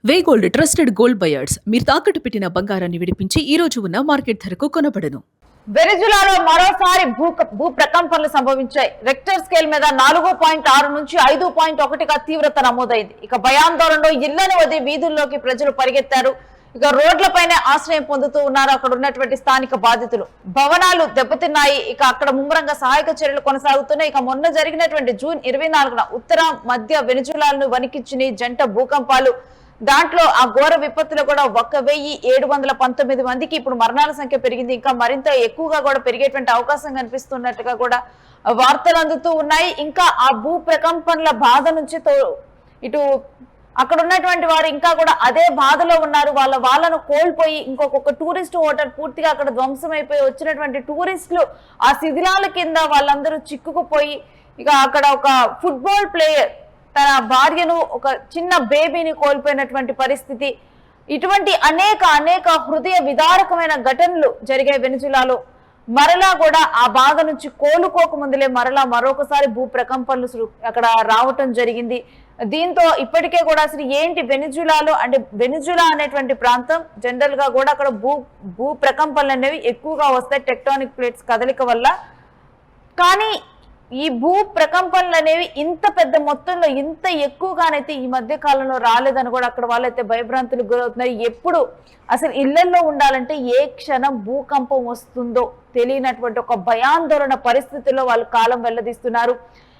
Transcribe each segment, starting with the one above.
వే gold trusted gold buyers మీరు తాకట్టు పెట్టిన బంగారాన్ని విడిపించి ఈ రోజు ఉన్న మార్కెట్ ధరకు కొనబడను. వెనిజులాలో మరోసారి భూ ప్రకంపనలు సంభవించాయి. రెక్టర్ స్కేల్ మీద 4.6 నుంచి 5.1గా తీవ్రత నమోదైంది. ఇక భయాందోళనలో ఇళ్లను వదిలి వీధుల్లోకి ప్రజలు పరిగెత్తారు. ఇక రోడ్లపైనే ఆశ్రయం పొందుతూ ఉన్నారు అక్కడ ఉన్నటువంటి స్థానిక బాధితులు. భవనాలు దెబ్బతిన్నాయి. ఇక అక్కడ ముమ్మరంగా సహాయక చర్యలు కొనసాగుతున్నాయి. ఇక మొన్న జరిగినటువంటి జూన్ 24న ఉత్తర మధ్య వెనిజులాలను వణికించిన జంట భూకంపాలు, దాంట్లో ఆ ఘోర విపత్తులో కూడా 1719 మందికి ఇప్పుడు మరణాల సంఖ్య పెరిగింది. ఇంకా మరింత ఎక్కువగా కూడా పెరిగేటువంటి అవకాశం కనిపిస్తున్నట్టుగా కూడా వార్తలు అందుతూ ఉన్నాయి. ఇంకా ఆ భూ ప్రకంపనల బాధ నుంచి ఇటు అక్కడ ఉన్నటువంటి వారు ఇంకా కూడా అదే బాధలో ఉన్నారు. వాళ్ళను కోల్పోయి ఇంకొక టూరిస్ట్ హోటల్ పూర్తిగా అక్కడ ధ్వంసమైపోయి వచ్చినటువంటి టూరిస్టులు ఆ శిథిలాల కింద వాళ్ళందరూ చిక్కుకుపోయి, ఇక అక్కడ ఒక ఫుట్బాల్ ప్లేయర్ తన భార్యను, ఒక చిన్న బేబీని కోల్పోయినటువంటి పరిస్థితి. ఇటువంటి అనేక హృదయ విదారకమైన ఘటనలు జరిగే వెనిజులాలో మరలా కూడా ఆ బాధ నుంచి కోలుకోక ముందులే మరలా మరొకసారి భూ ప్రకంపనలు అక్కడ రావటం జరిగింది. దీంతో ఇప్పటికే కూడా అసలు ఏంటి వెనిజులాలో అంటే వెనిజులా అనేటువంటి ప్రాంతం జనరల్ గా కూడా అక్కడ భూ ప్రకంపనలు అనేవి ఎక్కువగా వస్తాయి టెక్టానిక్ ప్లేట్స్ కదలిక వల్ల. కానీ ఈ భూ ప్రకంపనలు అనేవి ఇంత పెద్ద మొత్తంలో ఇంత ఎక్కువగానైతే ఈ మధ్య కాలంలో రాలేదని కూడా అక్కడ వాళ్ళైతే భయభ్రాంతులకు గురవుతున్నారు. ఎప్పుడు అసలు ఇళ్లలో ఉండాలంటే ఏ క్షణం భూకంపం వస్తుందో తెలియనటువంటి ఒక భయాందోళన పరిస్థితుల్లో వాళ్ళు కాలం వెల్లదీస్తున్నారు.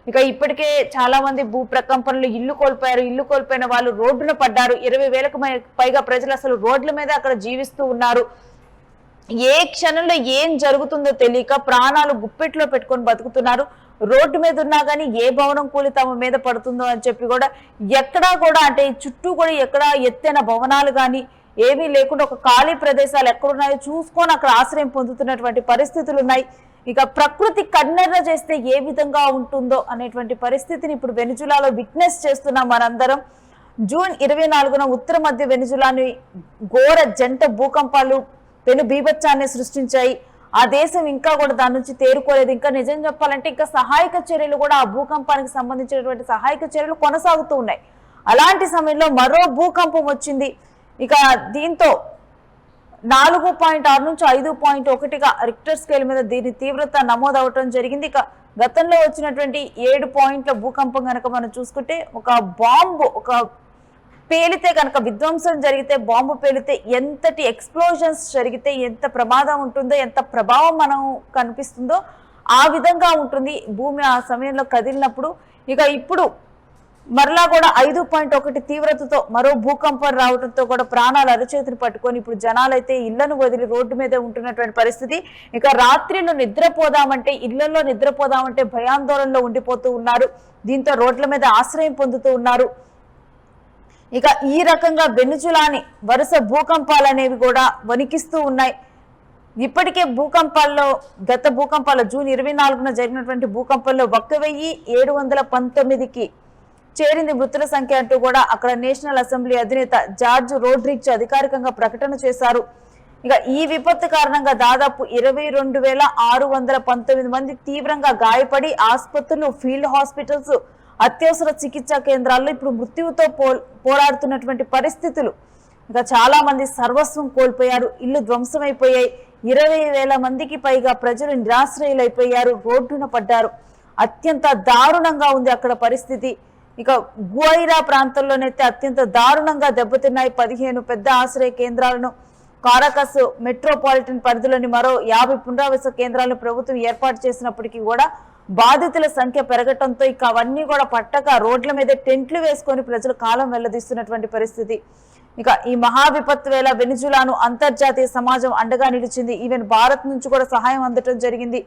ఇక ఇప్పటికే చాలా మంది భూ ప్రకంపనలు ఇల్లు కోల్పోయారు. ఇల్లు కోల్పోయిన వాళ్ళు రోడ్డున పడ్డారు. 20,000కు పైగా ప్రజలు అసలు రోడ్ల మీద అక్కడ జీవిస్తూ ఉన్నారు. ఏ క్షణంలో ఏం జరుగుతుందో తెలియక ప్రాణాలు గుప్పెట్లో పెట్టుకొని బతుకుతున్నారు. రోడ్డు మీద ఉన్నా కానీ ఏ భవనం కూలి తమ మీద పడుతుందో అని చెప్పి కూడా ఎక్కడా కూడా అంటే చుట్టూ కూడా ఎక్కడా ఎత్తైన భవనాలు కానీ ఏమీ లేకుండా ఒక ఖాళీ ప్రదేశాలు ఎక్కడున్నాయో చూసుకొని అక్కడ ఆశ్రయం పొందుతున్నటువంటి పరిస్థితులు ఉన్నాయి. ఇక ప్రకృతి కన్నెర్ర చేస్తే ఏ విధంగా ఉంటుందో అనేటువంటి పరిస్థితిని ఇప్పుడు వెనిజులాలో విట్నెస్ చేస్తున్నాం మనందరం. జూన్ 24న ఉత్తర మధ్య వెనిజులాని ఘోర జంట భూకంపాలు పెను బీభత్సాన్ని సృష్టించాయి. ఆ దేశం ఇంకా కూడా దాని నుంచి తేరుకోలేదు. ఇంకా నిజం చెప్పాలంటే ఇంకా సహాయక చర్యలు కూడా ఆ భూకంపానికి సంబంధించినటువంటి సహాయక చర్యలు కొనసాగుతూ ఉన్నాయి. అలాంటి సమయంలో మరో భూకంపం వచ్చింది. ఇక దీంతో 4.6 నుంచి 5.1గా రిక్టర్ స్కేల్ మీద దీని తీవ్రత నమోదవటం జరిగింది. ఇక గతంలో వచ్చినటువంటి 7 పాయింట్ల భూకంపం కనుక మనం చూసుకుంటే ఒక బాంబు పేలితే కనుక విధ్వంసం జరిగితే, బాంబు పేలితే ఎంతటి ఎక్స్ప్లోజన్స్ జరిగితే ఎంత ప్రమాదం ఉంటుందో, ఎంత ప్రభావం మనం కనిపిస్తుందో ఆ విధంగా ఉంటుంది భూమి ఆ సమయంలో కదిలినప్పుడు. ఇక ఇప్పుడు మరలా కూడా 5.1 తీవ్రతతో మరో భూకంపం రావడంతో కూడా ప్రాణాలు అరచేతిని పట్టుకొని ఇప్పుడు జనాలైతే ఇళ్లను వదిలి రోడ్డు మీదే ఉంటున్నటువంటి పరిస్థితి. ఇక రాత్రిలో నిద్రపోదామంటే ఇళ్లలో నిద్రపోదామంటే భయాందోళనలో ఉండిపోతూ ఉన్నారు. దీంతో రోడ్ల మీద ఆశ్రయం పొందుతూ ఉన్నారు. ఇక ఈ రకంగా వెనిజులాని వరుస భూకంపాలు అనేవి కూడా వణికిస్తూ ఉన్నాయి. ఇప్పటికే గత భూకంపాల్లో జూన్ 24న జరిగినటువంటి భూకంపంలో 1719కి చేరింది మృతుల సంఖ్య అంటూ కూడా అక్కడ నేషనల్ అసెంబ్లీ అధినేత జార్జ్ రోడ్రిగ్స్ అధికారికంగా ప్రకటన చేశారు. ఇక ఈ విపత్తు కారణంగా దాదాపు 22,619 మంది తీవ్రంగా గాయపడి ఆసుపత్రులు, ఫీల్డ్ హాస్పిటల్స్, అత్యవసర చికిత్సా కేంద్రాల్లో ఇప్పుడు మృత్యువుతో పోరాడుతున్నటువంటి పరిస్థితులు. ఇక చాలా మంది సర్వస్వం కోల్పోయారు. ఇల్లు ధ్వంసమైపోయాయి. 20,000 మందికి పైగా ప్రజలు నిరాశ్రయులైపోయారు, రోడ్డున పడ్డారు. అత్యంత దారుణంగా ఉంది అక్కడ పరిస్థితి. ఇక గుఐరా ప్రాంతంలోనైతే అత్యంత దారుణంగా దెబ్బతిన్నాయి. 15 పెద్ద ఆశ్రయ కేంద్రాలను, కారకస్ మెట్రోపాలిటన్ పరిధిలోని మరో 50 పునరావాస కేంద్రాలను ప్రభుత్వం ఏర్పాటు చేసినప్పటికీ కూడా బాధితుల సంఖ్య పెరగటంతో ఇక అవన్నీ కూడా పట్టక రోడ్ల మీద టెంట్లు వేసుకొని ప్రజలు కాలం వెల్లదీస్తున్నటువంటి పరిస్థితి. ఇక ఈ మహా విపత్తు వేళ వెనిజులాను అంతర్జాతీయ సమాజం అండగా నిలిచింది. ఈవెన్ భారత్ నుంచి కూడా సహాయం అందటం జరిగింది.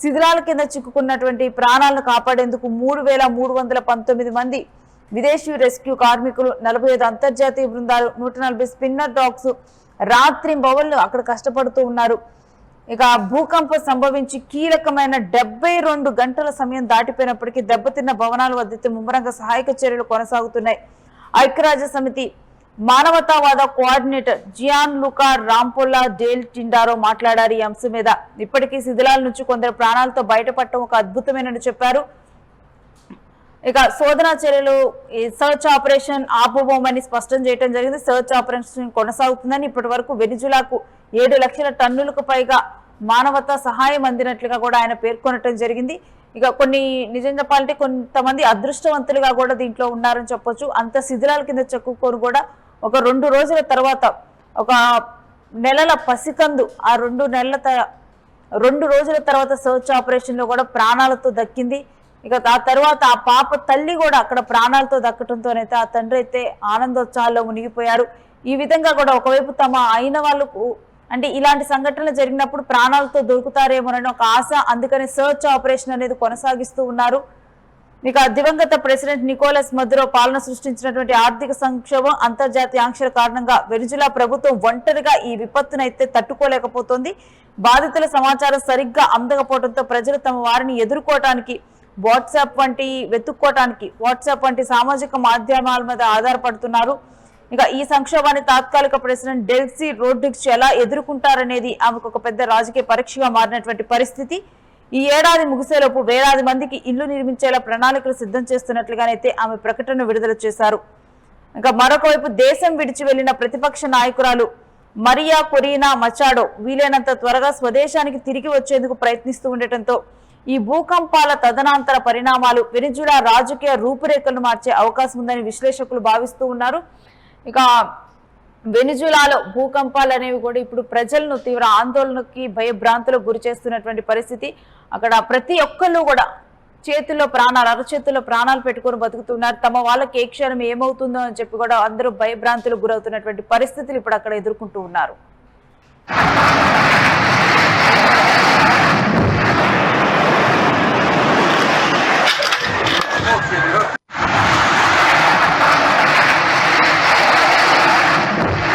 శిథిలాల కింద చిక్కుకున్నటువంటి ప్రాణాలను కాపాడేందుకు 3,319 మంది విదేశీ రెస్క్యూ కార్మికులు, 45 అంతర్జాతీయ బృందాలు, 140 స్పిన్నర్ డాగ్స్ రాత్రింబవళ్లు అక్కడ కష్టపడుతూ ఉన్నారు. ఇక భూకంపం సంభవించి కీలకమైన 72 గంటల సమయం దాటిపోయినప్పటికీ దెబ్బతిన్న భవనాల వద్ద ముమ్మరంగా సహాయక చర్యలు కొనసాగుతున్నాయి. ఐక్యరాజ్య సమితి మానవతావాద కోఆర్డినేటర్ జియాన్ లూకా రాంపోలా డేల్ టిండారో మాట్లాడారు ఈ అంశం మీద. ఇప్పటికీ శిథిలాల నుంచి కొందరు ప్రాణాలతో బయటపడటం ఒక అద్భుతమేనని చెప్పారు. ఇక శోధన చర్యలు ఈ సర్చ్ ఆపరేషన్ ఆపుబోమని స్పష్టం చేయడం జరిగింది. సర్చ్ ఆపరేషన్ కొనసాగుతుందని ఇప్పటి వరకు వెనిజులాకు 7 లక్షల టన్నులకు పైగా మానవతా సహాయం అందినట్లుగా కూడా ఆయన పేర్కొనటం జరిగింది. ఇక కొన్ని నిజం చెప్పాలంటే కొంతమంది అదృష్టవంతులుగా కూడా దీంట్లో ఉన్నారని చెప్పొచ్చు. అంత శిథిలాల కింద చెక్కుకొని కూడా ఒక 2 రోజుల తర్వాత ఒక నెలల పసికందు ఆ 2 రోజుల తర్వాత సర్చ్ ఆపరేషన్ లో కూడా ప్రాణాలతో దక్కింది. ఇక ఆ తర్వాత ఆ పాప తల్లి కూడా అక్కడ ప్రాణాలతో దక్కడంతోనైతే ఆ తండ్రి అయితే ఆనందోత్సాహాల్లో మునిగిపోయారు. ఈ విధంగా కూడా ఒకవైపు తమ అయిన వాళ్ళకు అంటే ఇలాంటి సంఘటనలు జరిగినప్పుడు ప్రాణాలతో దొరుకుతారేమోనని ఒక ఆశ, అందుకని సర్చ్ ఆపరేషన్ అనేది కొనసాగిస్తూ ఉన్నారు. ఇక దివంగత ప్రెసిడెంట్ నికోలస్ మదురో పాలన సృష్టించినటువంటి ఆర్థిక సంక్షోభం, అంతర్జాతీయ ఆంక్షల కారణంగా వెనిజులా ప్రభుత్వం ఒంటరిగా ఈ విపత్తునైతే తట్టుకోలేకపోతుంది. బాధితుల సమాచారం సరిగ్గా అందకపోవడంతో ప్రజలు తమ వారిని ఎదుర్కోవటానికి వాట్సాప్ వంటి సామాజిక మాధ్యమాల మీద ఆధారపడుతున్నారు. ఇక ఈ సంక్షోభాన్ని తాత్కాలిక ప్రెసిడెంట్ డెల్సీ రోడ్రిగ్స్ ఎలా ఎదుర్కొంటారనేది ఆమెకు ఒక పెద్ద రాజకీయ పరీక్షగా మారినటువంటి పరిస్థితి. ఈ ఏడాది ముగిసేలోపు వేలాది మందికి ఇల్లు నిర్మించేలా ప్రణాళికలు సిద్ధం చేస్తున్నట్లుగానైతే ఆమె ప్రకటన విడుదల చేశారు. ఇంకా మరొక వైపు దేశం విడిచి వెళ్లిన ప్రతిపక్ష నాయకురాలు మరియా కొరీనా మచాడో వీలైనంత త్వరగా స్వదేశానికి తిరిగి వచ్చేందుకు ప్రయత్నిస్తూ ఉండటంతో ఈ భూకంపాల తదనంతర పరిణామాలు వెనిజులా రాజకీయ రూపురేఖలను మార్చే అవకాశం ఉందని విశ్లేషకులు భావిస్తూ ఉన్నారు. ఇక వెనిజులాలో భూకంపాలు అనేవి కూడా ఇప్పుడు ప్రజలను తీవ్ర ఆందోళనకి భయభ్రాంతులకు గురి చేస్తున్నటువంటి పరిస్థితి. అక్కడ ప్రతి ఒక్కళ్ళు కూడా అరచేతుల్లో ప్రాణాలు పెట్టుకొని బతుకుతున్నారు. తమ వాళ్ళకి ఏ క్షణం ఏమవుతుందో అని చెప్పి కూడా అందరూ భయభ్రాంతులకు గురవుతున్నటువంటి పరిస్థితులు ఇప్పుడు అక్కడ ఎదుర్కొంటూ ఉన్నారు.